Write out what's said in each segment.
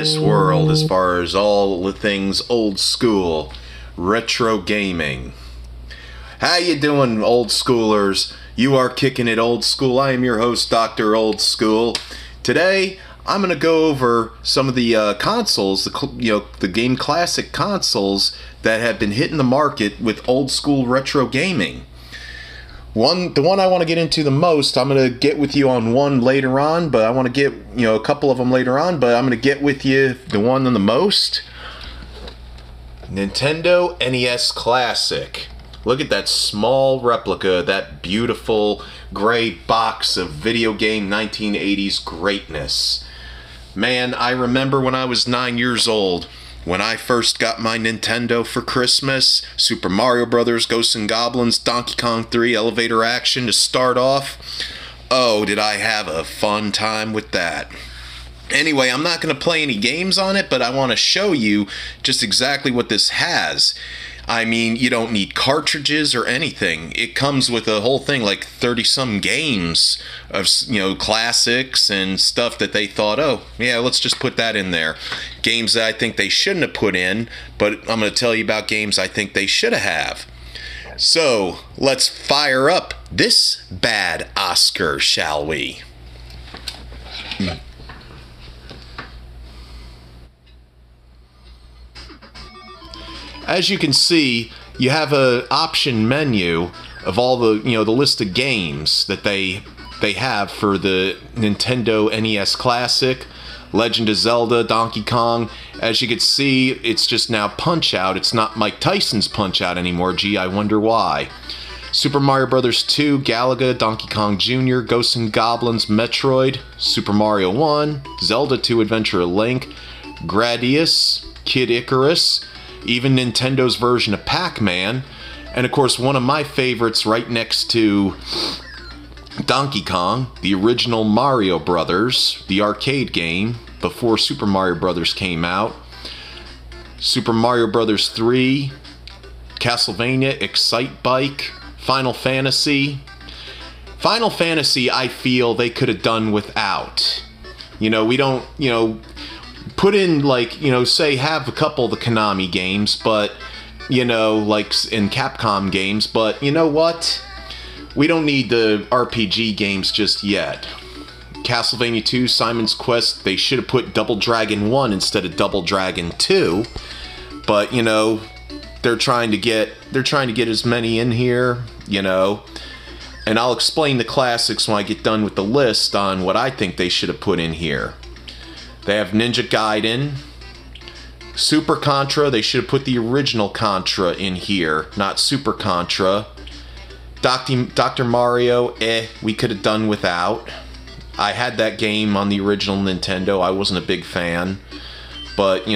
this world as far as all the things old school, retro gaming. How you doing, old schoolers? You are kicking it old school. I am your host, Dr. Old School. Today, I'm going to go over some of the consoles, the Game Classic consoles that have been hitting the market with old school retro gaming. The one I want to get into the most, I'm going to get with you on one later on, but I want to get, a couple of them later on, but I'm going to get with you the one on the most. Nintendo NES Classic. Look at that small replica, that beautiful gray box of video game 1980s greatness. Man, I remember when I was 9 years old, when I first got my Nintendo for Christmas, Super Mario Bros., Ghosts and Goblins, Donkey Kong 3, Elevator Action to start off. Oh, did I have a fun time with that. Anyway, I'm not going to play any games on it, but I want to show you just exactly what this has. I mean, you don't need cartridges or anything. It comes with a whole thing, like 30-some games of, classics and stuff that they thought, oh, yeah, let's just put that in there. Games that I think they shouldn't have put in, but I'm going to tell you about games I think they should have. So, let's fire up this bad Oscar, shall we? As you can see, you have an option menu of all the, the list of games that they have for the Nintendo NES Classic, Legend of Zelda, Donkey Kong. As you can see, it's just now Punch-Out. It's not Mike Tyson's Punch-Out anymore. Gee, I wonder why. Super Mario Bros. 2, Galaga, Donkey Kong Jr., Ghosts and Goblins, Metroid, Super Mario 1, Zelda 2 Adventure of Link, Gradius, Kid Icarus, even Nintendo's version of Pac-Man, and of course one of my favorites right next to Donkey Kong, the original Mario Brothers, the arcade game before Super Mario Brothers came out, Super Mario Brothers 3, Castlevania, Excite Bike, Final Fantasy. Final Fantasy, I feel they could have done without. We don't, put in, say, have a couple of the Konami games, but, like in Capcom games, but you know what? We don't need the RPG games just yet. Castlevania 2, Simon's Quest, they should have put Double Dragon 1 instead of Double Dragon 2, but, they're trying to get as many in here, and I'll explain the classics when I get done with the list on what I think they should have put in here. They have Ninja Gaiden, Super Contra. They should have put the original Contra in here, not Super Contra. Dr. Mario, we could have done without. I had that game on the original Nintendo. I wasn't a big fan. But,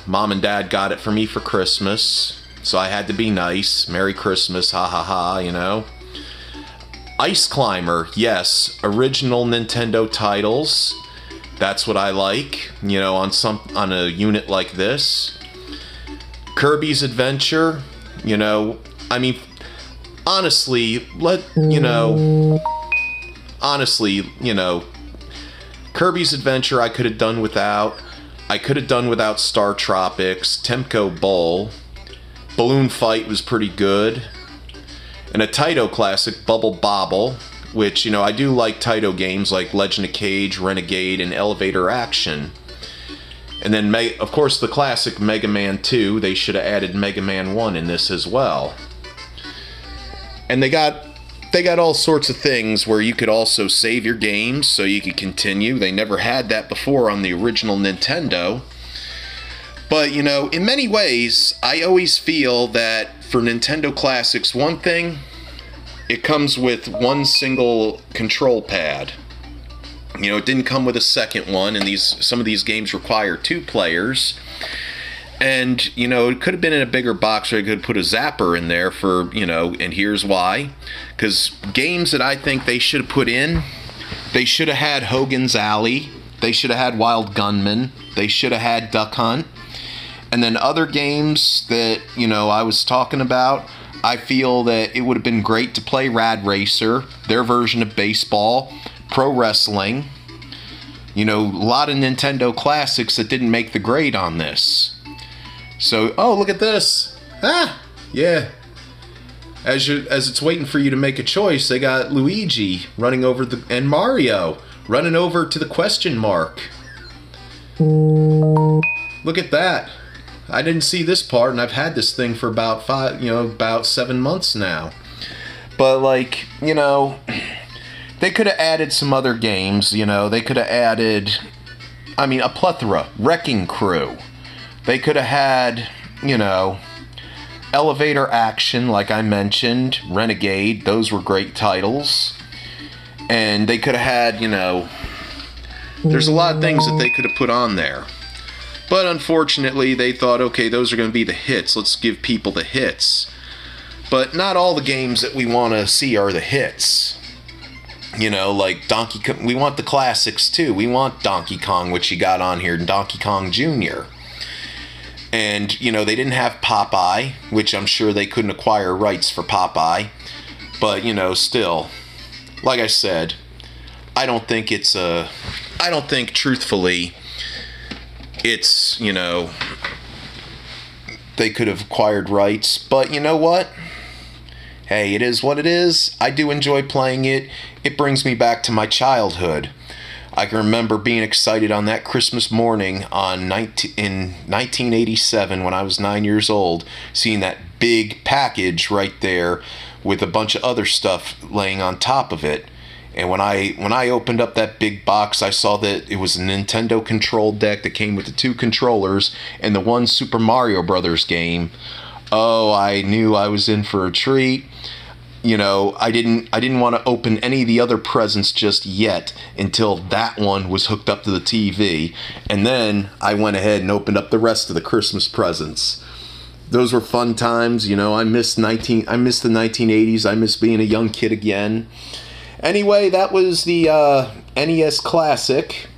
Mom and Dad got it for me for Christmas. So I had to be nice. Merry Christmas, ha ha ha, Ice Climber, yes. Original Nintendo titles. That's what I like, on a unit like this. Kirby's Adventure, I mean, honestly, Kirby's Adventure I could have done without. I could have done without Star Tropics, Temco Bowl. Balloon Fight was pretty good. And a Taito classic, Bubble Bobble, which, I do like Taito games like Legend of Cage, Renegade, and Elevator Action. And then, of course, the classic Mega Man 2. They should have added Mega Man 1 in this as well. And they got all sorts of things where you could also save your games so you could continue. They never had that before on the original Nintendo. But, in many ways, I always feel that for Nintendo Classics, one thing, it comes with one single control pad. It didn't come with a second one, and some of these games require 2 players. And, it could have been in a bigger box, or I could put a zapper in there for, and here's why. Because games that I think they should have put in, they should have had Hogan's Alley, they should have had Wild Gunman, they should have had Duck Hunt. And then other games that, I was talking about, I feel that it would have been great to play Rad Racer, their version of baseball, pro wrestling, You know, a lot of Nintendo classics that didn't make the grade on this. So, oh, look at this. Ah, yeah. As it's waiting for you to make a choice, they got Luigi running over and Mario running over to the question mark. Look at that. I didn't see this part, and I've had this thing for about about 7 months now. But, like, you know, they could have added some other games, you know. They could have added, I mean, a plethora. Wrecking Crew. They could have had, you know, Elevator Action, like I mentioned. Renegade. Those were great titles. And they could have had, you know, there's a lot of things that they could have put on there. But unfortunately, they thought, okay, those are going to be the hits. Let's give people the hits. But not all the games that we want to see are the hits. You know, like Donkey Kong. We want the classics too. We want Donkey Kong, which you got on here, and Donkey Kong Jr. And, you know, they didn't have Popeye, which I'm sure they couldn't acquire rights for Popeye. But, you know, still, like I said, I don't think truthfully, it's, you know, they could have acquired rights. But you know what? Hey, it is what it is. I do enjoy playing it. It brings me back to my childhood. I can remember being excited on that Christmas morning in 1987 when I was 9 years old, seeing that big package right there with a bunch of other stuff laying on top of it. And when I opened up that big box, I saw that it was a Nintendo control deck that came with the 2 controllers and the 1 Super Mario Brothers game. Oh, I knew I was in for a treat. You know, I didn't want to open any of the other presents just yet until that one was hooked up to the TV. And then I went ahead and opened up the rest of the Christmas presents. Those were fun times, you know. I miss the 1980s. I miss being a young kid again. Anyway, that was the NES Classic.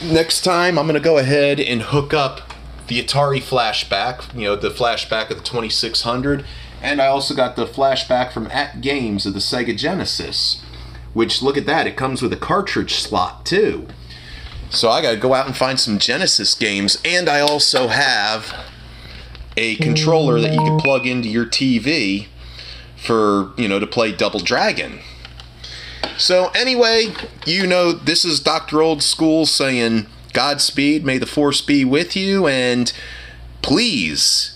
Next time, I'm going to go ahead and hook up the Atari Flashback, you know, the Flashback of the 2600. And I also got the Flashback from At Games of the Sega Genesis. Which, look at that, it comes with a cartridge slot, too. So I got to go out and find some Genesis games. And I also have a controller that you can plug into your TV for, you know, to play Double Dragon. So anyway, you know, this is Dr. Old School saying Godspeed, may the force be with you, and please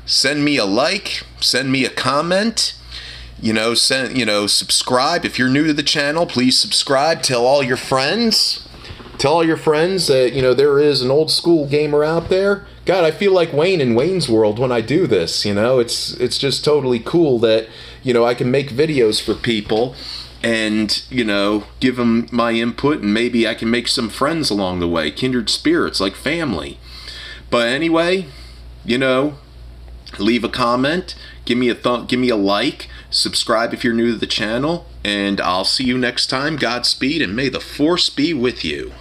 send me a like, send me a comment, you know, subscribe. If you're new to the channel, please subscribe. Tell all your friends. Tell all your friends that, you know, there is an old school gamer out there. God, I feel like Wayne in Wayne's World when I do this, you know. It's just totally cool that, you know, I can make videos for people and, you know, give them my input, and maybe I can make some friends along the way, kindred spirits, like family. But anyway, you know, leave a comment, give me a like, subscribe if you're new to the channel, and I'll see you next time. Godspeed, and may the force be with you.